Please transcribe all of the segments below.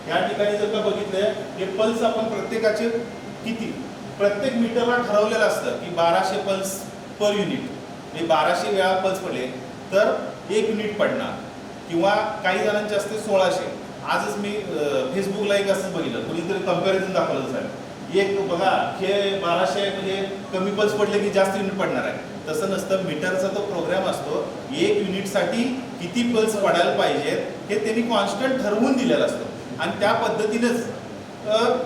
या ठिकाणी जर का बघितलं हे पल्स आपण प्रत्येकाचे किती प्रत्येक मीटरला ठरवलेलं असतं की 1200 पल्स पर युनिट, म्हणजे 1200 वेळा पल्स पडले तर 1 युनिट पडणार, किंवा काही जणांचे असते 1600. आजच मी फेसबुकला एक असंच बघितलं, कोणीतरी कंपॅरिझन दाखवलं साहेब, एक बघा हे 1200 म्हणजे कमी पल्स पडले की जास्त युनिट पडणार आहे. तसं नसतं, मीटरचा तो प्रोग्राम असतो, 1 युनिटसाठी किती पल्स पडायला पाहिजेत हे त्यांनी कॉन्स्टंट ठरवून दिलेलं असतं आणि त्या पद्धतीनेच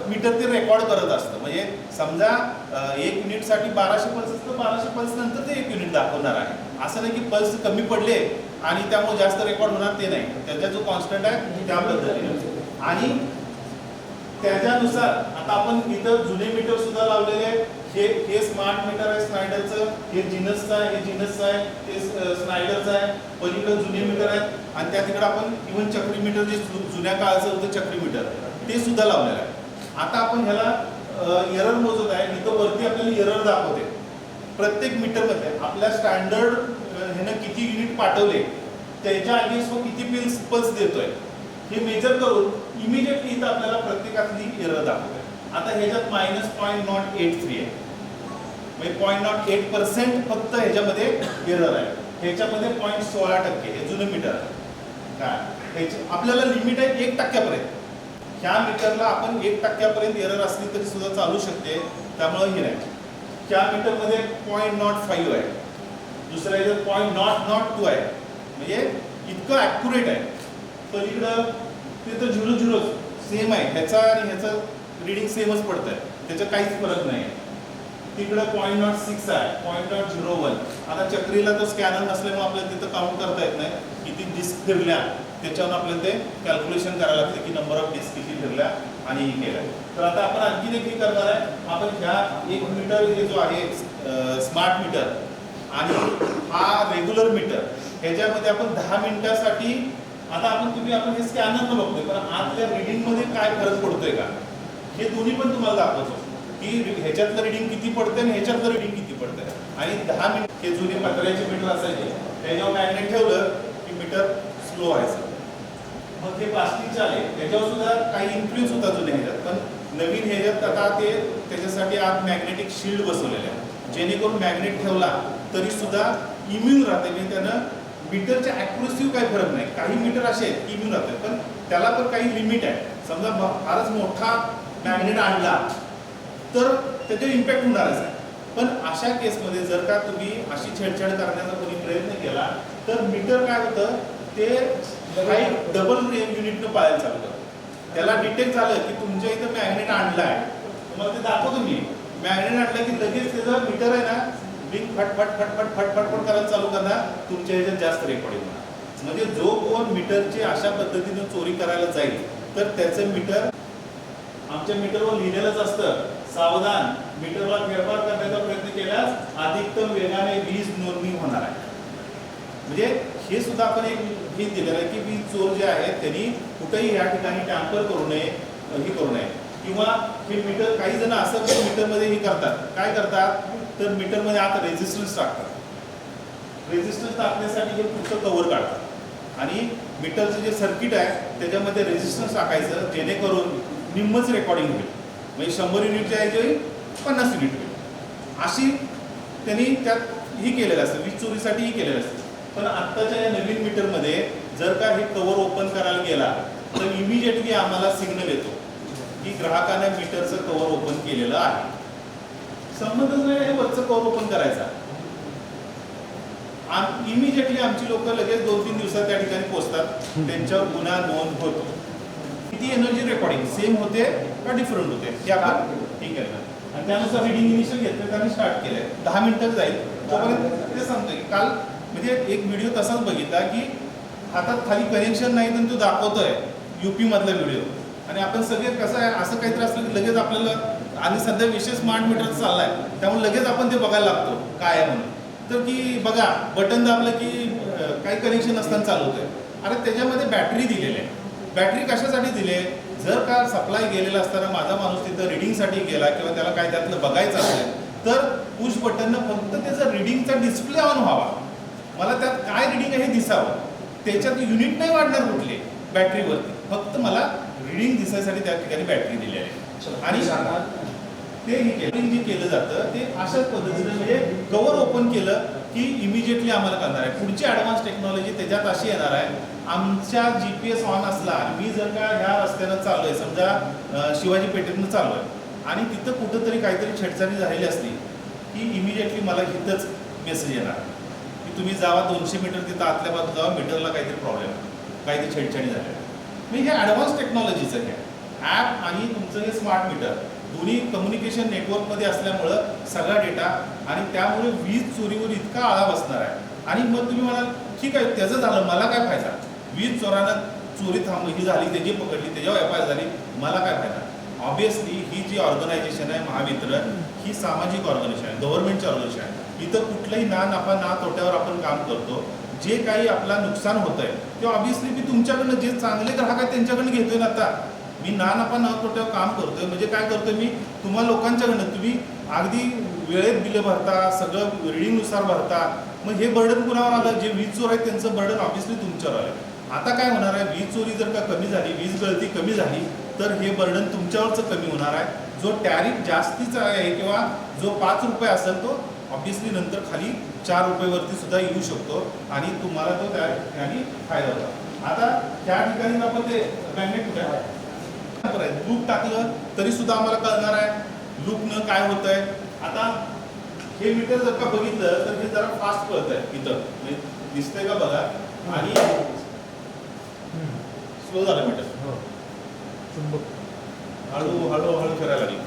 मीटर ते रेकॉर्ड करत असतं. म्हणजे समजा 1 युनिटसाठी 1200 पल्स असतं, 1200 पल्स नंतर ते 1 युनिट दाखवणार आहे. असं नाही की पल्स कमी पडले आणि त्यामुळे जास्त रेकॉर्ड होणार, ते नाही. त्याचा जो कॉन्स्टंट आहे त्या पद्धतीने आणि त्याच्यानुसार आता आपण इथं जुने मीटर सुद्धा लावलेले आहेत. हे स्मार्ट मीटर आहे स्नायडरचं, हे जिनसचं आहे, हे जिनसचं आहे, ते स्नायडरचं आहे. पलीकडे जुने मीटर आहेत आणि त्या तिकडे आपण इव्हन चक्री मीटर जे जुन्या काळाचं होतं चक्री मीटर ते सुद्धा लावलेलं आहे. आता आपण ह्याला एरर मोजत आहे. इथं वरती आपल्याला एरर दाखवते प्रत्येक मीटरमध्ये आपल्या स्टँडर्ड ह्यानं किती युनिट पाठवले त्याच्या अगेन्स्ट किती पल्स देतोय हे मेजर करून इमिडिएटली इथं आपल्याला प्रत्येकातली एरर दाखवते. आता ह्याच्यात -0.083 आहे, म्हणजे 0.08% फक्त ह्याच्यामध्ये एरर आहे. ह्याच्यामध्ये 0.16% हे जुनं मीटर आहे. काय आपल्याला लिमिट आहे 1% ह्या मीटरला आपण 1% एरर असली तरी सुद्धा चालू शकते, त्यामुळे हे नाही. ह्या मीटरमध्ये 0.05 आहे, दुसऱ्या ह्याच्यात 0.002 आहे, म्हणजे इतकं ॲक्युरेट आहे. पलीकडं ते तर 0 सेम आहे, ह्याचा आणि ह्याचं रिडिंग सेमच पडतं आहे, त्याचा काहीच फरक नाही आहे. तिकडं 0.06 आहे, 0.01. आता चक्रीला तो स्कॅनर नसल्यामुळे आपल्याला तिथं काउंट करता येत नाही किती डिस्क फिरल्या, त्याच्यावर आपल्याला ते कॅल्क्युलेशन करायला लागते की नंबर ऑफ डिस्क किती फिरल्या आणि हे केलं. तर आता आपण आणखीन एक हे करणार आहे. आपण ह्या 1 मीटर हे जो आहे स्मार्ट मीटर आणि हा रेग्युलर मीटर, ह्याच्यामध्ये आपण 10 मिनिटासाठी आता आपण हे स्कॅनरनं बघतोय, पण आतल्या रिडिंगमध्ये काय फरक पडतोय का हे दोन्ही पण तुम्हाला दाखवतो की ह्याच्यातलं रिडिंग किती पडतंय आणि ह्याच्यातलं रिडिंग किती पडतंय. आणि 10 मिनिट हे जुने पत्र्याचे मीटर असायचे, त्याच्यावर मॅग्नेट ठेवलं की मीटर स्लो व्हायचं. मग ते प्लास्टिकचे आले, त्याच्यावर सुद्धा काही इन्फ्लुएन्स होता जुन्या ह्याच्यात, पण नवीन ह्याच्यात आता ते त्याच्यासाठी आत मॅग्नेटिक शिल्ड बसवलेले आहे, जेणेकरून मॅग्नेट ठेवला तरी सुद्धा इम्युन राहते. म्हणजे त्यानं मीटरच्या ॲक्युरसीवर काही फरक नाही. काही मीटर असे आहेत इम्युन राहते, पण त्याला पण काही लिमिट आहे. समजा फारच मोठा मॅग्नेट आणला तर त्याच्यावर इम्पॅक्ट होणारच आहे. पण अशा केसमध्ये जर का तुम्ही अशी छेडछाड करण्याचा कोणी प्रयत्न केला तर मीटर काय होतं, ते काही डबल युनिटनं पाळायला चालू करतं. त्याला डिटेक्ट झालं की तुमच्या इथं मॅग्नेट आणला आहे, तुम्हाला ते दाखवतो मी. मॅग्नेट आणलं की लगेच त्याचं मीटर आहे ना बिग फटफट फटफट फटफट करायला चालू करणार, तुमच्या ह्याच्यात जास्त रेकॉर्डिंग होणार. म्हणजे जो कोण मीटरची अशा पद्धतीनं चोरी करायला जाईल तर त्याचं मीटर आमच्या मीटरवर लिहिलेलंच असतं, सावधान, मीटरला फेरफार करण्याचा प्रयत्न केल्यास अधिकतम वेगाने वीज नोंदणी होणार आहे. म्हणजे हे सुद्धा आपण एक हे दिलेलं आहे की वीज चोर जे आहेत त्यांनी कुठेही या ठिकाणी टॅम्पर करू नये, हे करू नये. किंवा हे मीटर काही जण असं मीटरमध्ये हे करतात, काय करतात तर मीटरमध्ये आता रेझिस्टन्स टाकतात. रेझिस्टन्स टाकण्यासाठी हे पुढचं कव्हर काढतात आणि मीटरचं जे सर्किट आहे त्याच्यामध्ये रेझिस्टन्स टाकायचं, जेणेकरून निम्मच रेकॉर्डिंग होईल. म्हणजे 100 युनिटच्या ऐवजी 50 युनिट होईल. अशी त्यांनी त्यात ही केलेलं असतं, वीज चोरीसाठी ही केलेलं असतं. पण आत्ताच्या या नवीन मीटरमध्ये जर का हे कव्हर ओपन करायला गेला तर इमिजिएटली आम्हाला सिग्नल येतो की ग्राहकाने मीटरचं कव्हर ओपन केलेलं आहे. संबंधच नाही हे वरचं कव्हर ओपन करायचा. इमिजिएटली आमची लोक लगेच 2-3 दिवसात त्या ठिकाणी पोहोचतात, त्यांच्यावर गुन्हा नोंद होतो. किती एनर्जी रेकॉर्डिंग सेम होते का डिफरंट होते हे आपण ठीक आहे. आणि त्यानुसार रिडिंग इनिशियल घेतलं त्यांनी स्टार्ट केलंय. 10 मिनिटं जाईल तोपर्यंत ते सांगतोय. काल म्हणजे एक व्हिडिओ तसाच बघितला की हातात खाली कनेक्शन नाही तर तो दाखवतोय UP मधला व्हिडिओ. आणि आपण सगळे कसं आहे असं काहीतरी असलं की लगेच आपल्याला, आणि सध्या विशेष स्मार्ट मीटर चाललाय त्यामुळे लगेच आपण ते बघायला लागतो काय आहे म्हणून. तर की बघा बटन दाबलं की काही कनेक्शन नसताना चालू होतंय. अरे त्याच्यामध्ये बॅटरी दिलेली आहे. बॅटरी कशासाठी दिले, जर का सप्लाय गेलेला असताना माझा माणूस तिथं रिडिंगसाठी गेला किंवा त्याला काय त्यातलं बघायचं असेल तर पुश बटननं फक्त त्याचा रिडिंगचा डिस्प्ले ऑन व्हावा, मला त्यात काय रिडिंग आहे हे दिसावं. त्याच्यात युनिट नाही वाढणार कुठले बॅटरीवरती, फक्त मला रिडिंग दिसायसाठी त्या ठिकाणी बॅटरी दिली आहे. आणि ते जे केलं जातं ते अशाच पद्धतीने म्हणजे कवर ओपन केलं की इमिजिएटली आम्हाला कळणार आहे. पुढची ॲडव्हान्स टेक्नॉलॉजी त्याच्यात अशी येणार आहे, आमच्या GPS ऑन असला, मी जर का ह्या रस्त्यानं चालू आहे, समजा शिवाजी पेठेतनं चालू आहे आणि तिथं कुठंतरी काहीतरी छेडछाडी झालेली असली की इमिजिएटली मला इथंच मेसेज येणार की तुम्ही जावा 200 मीटर तिथं आतल्या बाजूला जावा, मीटरला काहीतरी प्रॉब्लेम काहीतरी छेडछाडी झाली आहे. म्हणजे हे ॲडव्हान्स टेक्नॉलॉजीचं हे ॲप आणि तुमचं हे स्मार्ट मीटर दोन्ही कम्युनिकेशन नेटवर्कमध्ये असल्यामुळं सगळा डेटा आणि त्यामुळे वीज चोरीवर इतका आळा बसणार आहे. आणि मग तुम्ही म्हणाल ठीक आहे त्याचं झालं, मला काय फायदा, वीज चोरानं चोरी ही झाली, त्याची पकडली, त्याच्यावर एफ झाली, मला काय फायदा. ऑब्विसली ही जी ऑर्गनायझेशन आहे महावितरण ही सामाजिक ऑर्गनायझेशन आहे, गव्हर्नमेंटची ऑर्गनायझेशन आहे. इथं कुठलंही ना नफा ना तोट्यावर आपण काम करतो. जे काही आपला नुकसान होतं आहे ते ऑब्विसली मी तुमच्याकडनं जे चांगले ग्राहक आहेत त्यांच्याकडनं घेतोय ना. आता मी ना नफा ना तोट्यावर काम करतोय म्हणजे काय करतोय मी तुम्हा लोकांच्याकडनं, तुम्ही अगदी वेळेत बिलं भरता, सगळं रिडिंगनुसार भरता, मग हे बर्डन कुणावर आलं, जे वीज चोर आहेत त्यांचं बर्डन ऑब्विसली तुमच्यावर आलं. आता काय होणार आहे, वीज चोरी जर का कमी झाली, वीज गळती कमी झाली तर हे बर्डन तुमच्यावरचं कमी होणार आहे. जो टॅरिफ जास्तीचा आहे किंवा जो 5 रुपये असेल तो ऑब्विसली नंतर खाली 4 रुपयेवरती सुद्धा येऊ शकतो आणि तुम्हाला तो त्या ठिकाणी फायदा होता. आता त्या ठिकाणी आपण ते मॅग्नेट कुठे आहे लूप टाकलं तरी सुद्धा आम्हाला कळणार आहे लूपनं काय होत आहे. आता हे मीटर जर का बघितलं तर हे जरा फास्ट कळत आहे, इथं दिसतंय का बघा, आणि स्लो झालं मीटर, हळू हळू हळू फिरायला लागली.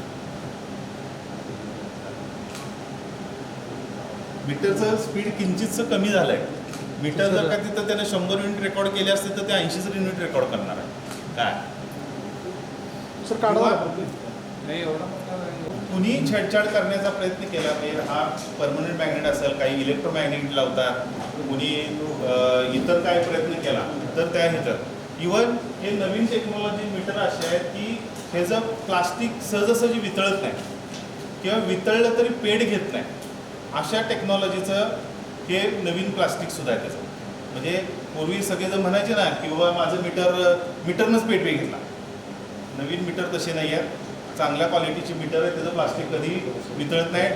मीटरचं स्पीड किंचितचं कमी झालंय. मीटर जर का तिथं त्याने 100 युनिट रेकॉर्ड केले असते तर ते 80 युनिट रेकॉर्ड करणार आहे. काय कुणी छेडछाड करण्याचा प्रयत्न केला म्हणजे हा परमनंट मॅग्नेट असेल, काही इलेक्ट्रोमॅग्नेट लावतात, कुणी इतर काय प्रयत्न केला तर त्या ह्याच्यात इव्हन हे नवीन टेक्नॉलॉजी मीटर असे आहेत की ह्याचं प्लास्टिक सहजासहजी वितळत नाही किंवा वितळलं तरी पेड घेत नाही. अशा टेक्नॉलॉजीचं हे नवीन प्लास्टिकसुद्धा आहे त्याचं. म्हणजे पूर्वी सगळेजण म्हणायचे ना की बाबा माझं मीटरनंच पेड पे घेतला. नवीन मीटर तसे नाही आहेत, चांगल्या क्वालिटीची मीटर आहे, त्याचं प्लास्टिक कधी वितळत नाही.